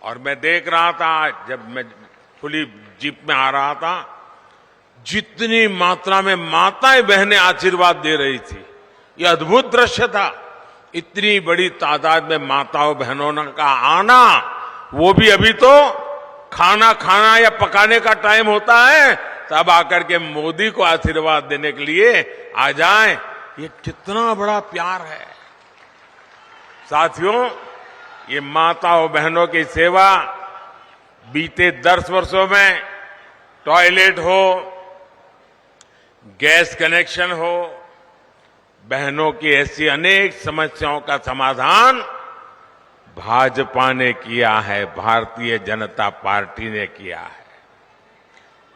और मैं देख रहा था जब मैं खुली जीप में आ रहा था, जितनी मात्रा में माताएं बहनें आशीर्वाद दे रही थी, ये अद्भुत दृश्य था। इतनी बड़ी तादाद में माताओं बहनों का आना, वो भी अभी तो खाना खाना या पकाने का टाइम होता है, तब आकर के मोदी को आशीर्वाद देने के लिए आ जाएं। ये कितना बड़ा प्यार है साथियों। ये माताओं बहनों की सेवा बीते 10 वर्षों में टॉयलेट हो, गैस कनेक्शन हो, बहनों की ऐसी अनेक समस्याओं का समाधान भाजपा ने किया है, भारतीय जनता पार्टी ने किया है।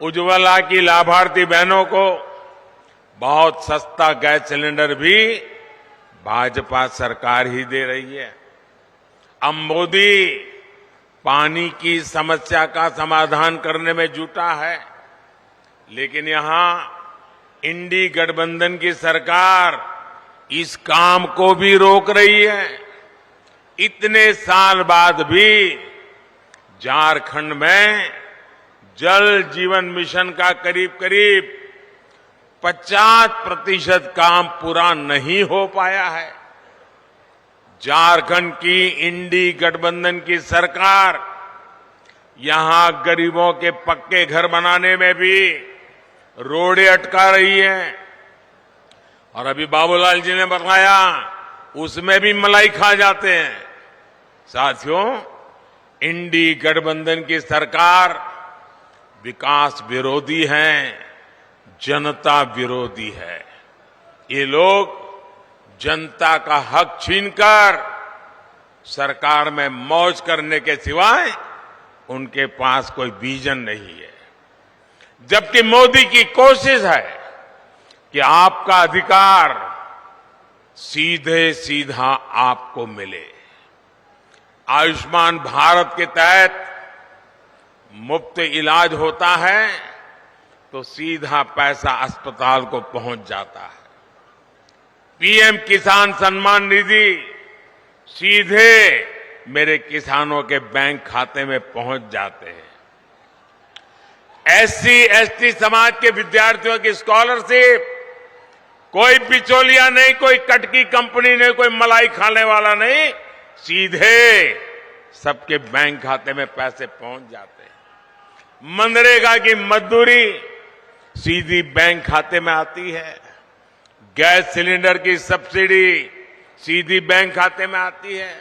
उज्ज्वला की लाभार्थी बहनों को बहुत सस्ता गैस सिलेंडर भी भाजपा सरकार ही दे रही है। अब मोदी पानी की समस्या का समाधान करने में जुटा है, लेकिन यहां इंडी गठबंधन की सरकार इस काम को भी रोक रही है। इतने साल बाद भी झारखंड में जल जीवन मिशन का करीब करीब 50% काम पूरा नहीं हो पाया है। झारखंड की इंडी गठबंधन की सरकार यहां गरीबों के पक्के घर बनाने में भी रोड़े अटका रही है। और अभी बाबूलाल जी ने बताया, उसमें भी मलाई खा जाते हैं। साथियों, इंडी गठबंधन की सरकार विकास विरोधी है, जनता विरोधी है। ये लोग जनता का हक छीनकर सरकार में मौज करने के सिवाय उनके पास कोई विजन नहीं है। जबकि मोदी की कोशिश है कि आपका अधिकार सीधे सीधा आपको मिले। आयुष्मान भारत के तहत मुफ्त इलाज होता है तो सीधा पैसा अस्पताल को पहुंच जाता है। पीएम किसान सम्मान निधि सीधे मेरे किसानों के बैंक खाते में पहुंच जाते हैं। एससी एसटी समाज के विद्यार्थियों की स्कॉलरशिप, कोई बिचौलिया नहीं, कोई कटकी कंपनी नहीं, कोई मलाई खाने वाला नहीं, सीधे सबके बैंक खाते में पैसे पहुंच जाते हैं। मनरेगा की मजदूरी सीधी बैंक खाते में आती है। गैस सिलेंडर की सब्सिडी सीधी बैंक खाते में आती है।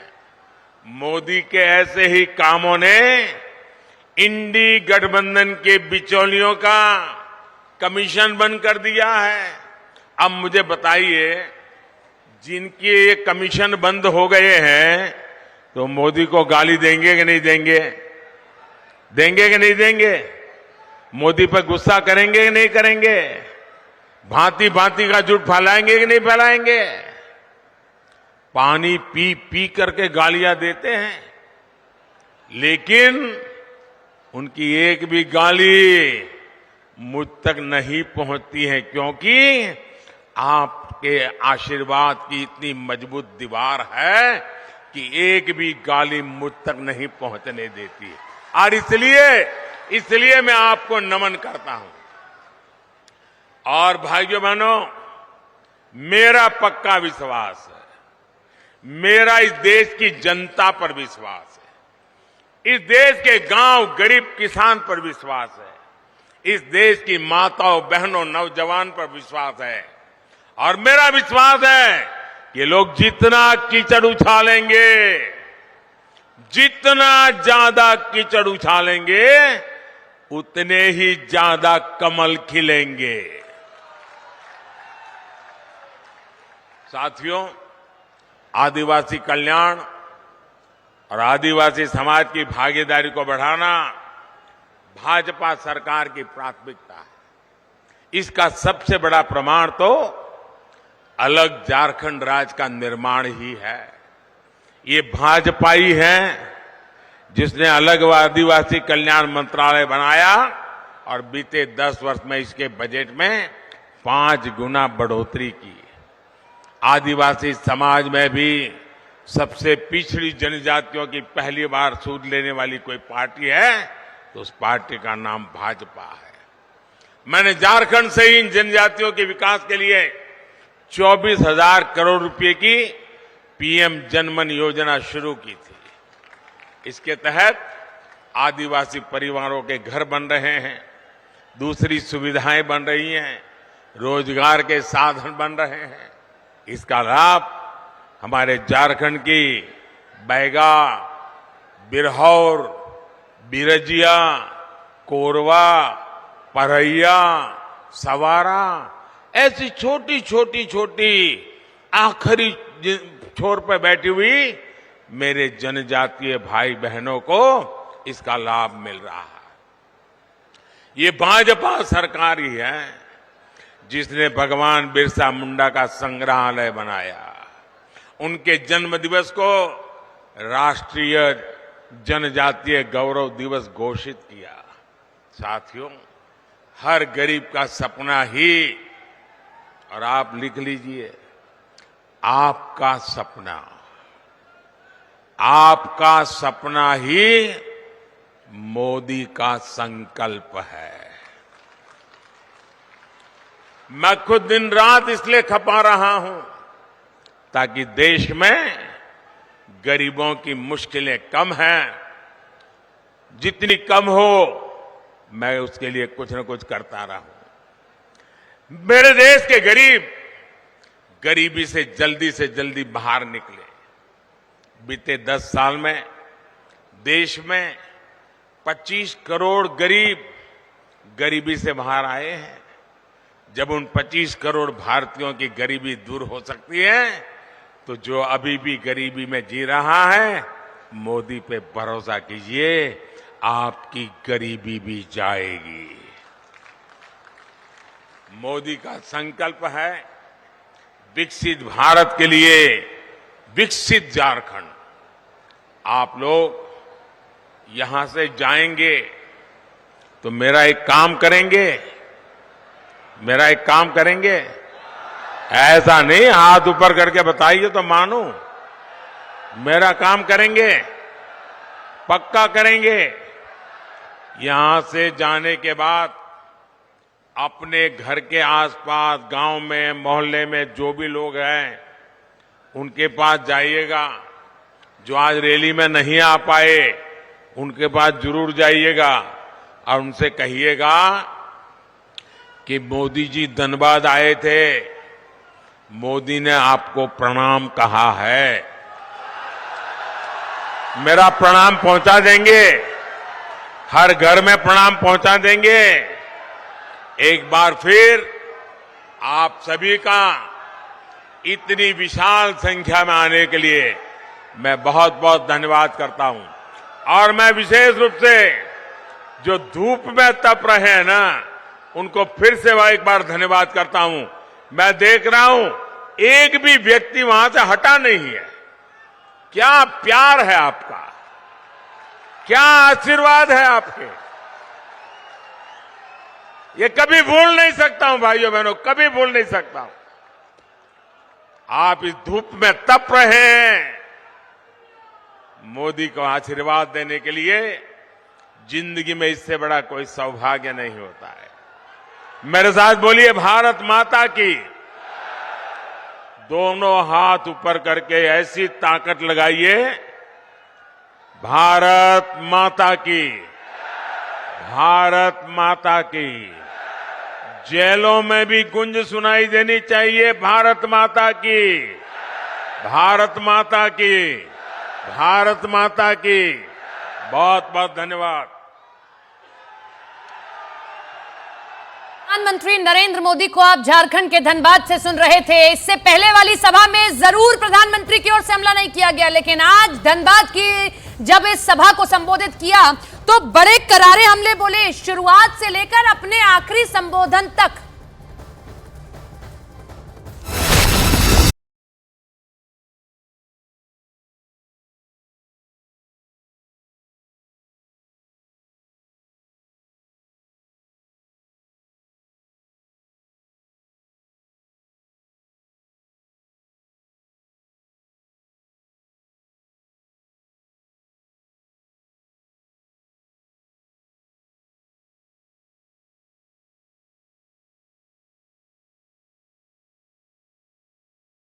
मोदी के ऐसे ही कामों ने इंडी गठबंधन के बिचौलियों का कमीशन बंद कर दिया है। अब मुझे बताइए, जिनके ये कमीशन बंद हो गए हैं तो मोदी को गाली देंगे कि नहीं देंगे? देंगे कि नहीं देंगे? मोदी पर गुस्सा करेंगे कि नहीं करेंगे? भांति भांति का झूठ फैलाएंगे कि नहीं फैलाएंगे? पानी पी पी करके गालियां देते हैं, लेकिन उनकी एक भी गाली मुझ तक नहीं पहुंचती है, क्योंकि आपके आशीर्वाद की इतनी मजबूत दीवार है कि एक भी गाली मुझ तक नहीं पहुंचने देती। और इसलिए मैं आपको नमन करता हूं। और भाइयों बहनों, मेरा पक्का विश्वास है, मेरा इस देश की जनता पर विश्वास है, इस देश के गांव गरीब किसान पर विश्वास है, इस देश की माताओं बहनों नौजवान पर विश्वास है। और मेरा विश्वास है कि लोग जितना कीचड़ उछालेंगे, जितना ज्यादा कीचड़ उछालेंगे, उतने ही ज्यादा कमल खिलेंगे। साथियों, आदिवासी कल्याण और आदिवासी समाज की भागीदारी को बढ़ाना भाजपा सरकार की प्राथमिकता है। इसका सबसे बड़ा प्रमाण तो अलग झारखंड राज्य का निर्माण ही है। ये भाजपा ही है जिसने अलग आदिवासी कल्याण मंत्रालय बनाया और बीते 10 वर्ष में इसके बजट में 5 गुना बढ़ोतरी की। आदिवासी समाज में भी सबसे पिछड़ी जनजातियों की पहली बार सूद लेने वाली कोई पार्टी है तो उस पार्टी का नाम भाजपा है। मैंने झारखंड से ही इन जनजातियों के विकास के लिए 24,000 करोड़ रुपए की पीएम जनमन योजना शुरू की थी। इसके तहत आदिवासी परिवारों के घर बन रहे हैं, दूसरी सुविधाएं बन रही हैं, रोजगार के साधन बन रहे हैं। इसका लाभ हमारे झारखंड की बैगा, बिरहौर, बिरजिया, कोरवा, परैया, सवारा ऐसी छोटी छोटी आखिरी छोर पर बैठी हुई मेरे जनजातीय भाई बहनों को इसका लाभ मिल रहा है। ये भाजपा सरकार ही है जिसने भगवान बिरसा मुंडा का संग्रहालय बनाया, उनके जन्म दिवस को राष्ट्रीय जनजातीय गौरव दिवस घोषित किया। साथियों, हर गरीब का सपना ही, और आप लिख लीजिए, आपका सपना ही मोदी का संकल्प है। मैं खुद दिन रात इसलिए खपा रहा हूं ताकि देश में गरीबों की मुश्किलें कम हैं, जितनी कम हो मैं उसके लिए कुछ न कुछ करता रहूं। मेरे देश के गरीब गरीबी से जल्दी बाहर निकले। बीते 10 साल में देश में 25 करोड़ गरीब गरीबी से बाहर आए हैं। जब उन 25 करोड़ भारतीयों की गरीबी दूर हो सकती है तो जो अभी भी गरीबी में जी रहा है, मोदी पे भरोसा कीजिए, आपकी गरीबी भी जाएगी। मोदी का संकल्प है विकसित भारत के लिए विकसित झारखंड। आप लोग यहां से जाएंगे तो मेरा एक काम करेंगे, ऐसा नहीं हाथ ऊपर करके बताइए तो मानूं। मेरा काम करेंगे, पक्का करेंगे। यहां से जाने के बाद अपने घर के आसपास, गांव में, मोहल्ले में जो भी लोग हैं उनके पास जाइएगा। जो आज रैली में नहीं आ पाए उनके पास जरूर जाइएगा और उनसे कहिएगा कि मोदी जी धनबाद आए थे, मोदी ने आपको प्रणाम कहा है। मेरा प्रणाम पहुंचा देंगे, हर घर में प्रणाम पहुंचा देंगे। एक बार फिर आप सभी का इतनी विशाल संख्या में आने के लिए मैं बहुत बहुत धन्यवाद करता हूं। और मैं विशेष रूप से जो धूप में तप रहे हैं ना, उनको फिर से एक बार धन्यवाद करता हूं। मैं देख रहा हूं एक भी व्यक्ति वहां से हटा नहीं है। क्या प्यार है आपका, क्या आशीर्वाद है आपके, ये कभी भूल नहीं सकता हूं भाइयों बहनों, कभी भूल नहीं सकता हूं। आप इस धूप में तप रहे हैं, मोदी को आशीर्वाद देने के लिए जिंदगी में इससे बड़ा कोई सौभाग्य नहीं होता है। मेरे साथ बोलिए, भारत माता की। दोनों हाथ ऊपर करके ऐसी ताकत लगाइए, भारत माता की, भारत माता की। जेलों में भी गूंज सुनाई देनी चाहिए, भारत माता की, भारत माता की, भारत माता की। बहुत बहुत धन्यवाद। प्रधानमंत्री नरेंद्र मोदी को आप झारखंड के धनबाद से सुन रहे थे। इससे पहले वाली सभा में जरूर प्रधानमंत्री की ओर से हमला नहीं किया गया, लेकिन आज धनबाद की जब इस सभा को संबोधित किया तो बड़े करारे हमले बोले। शुरुआत से लेकर अपने आखिरी संबोधन तक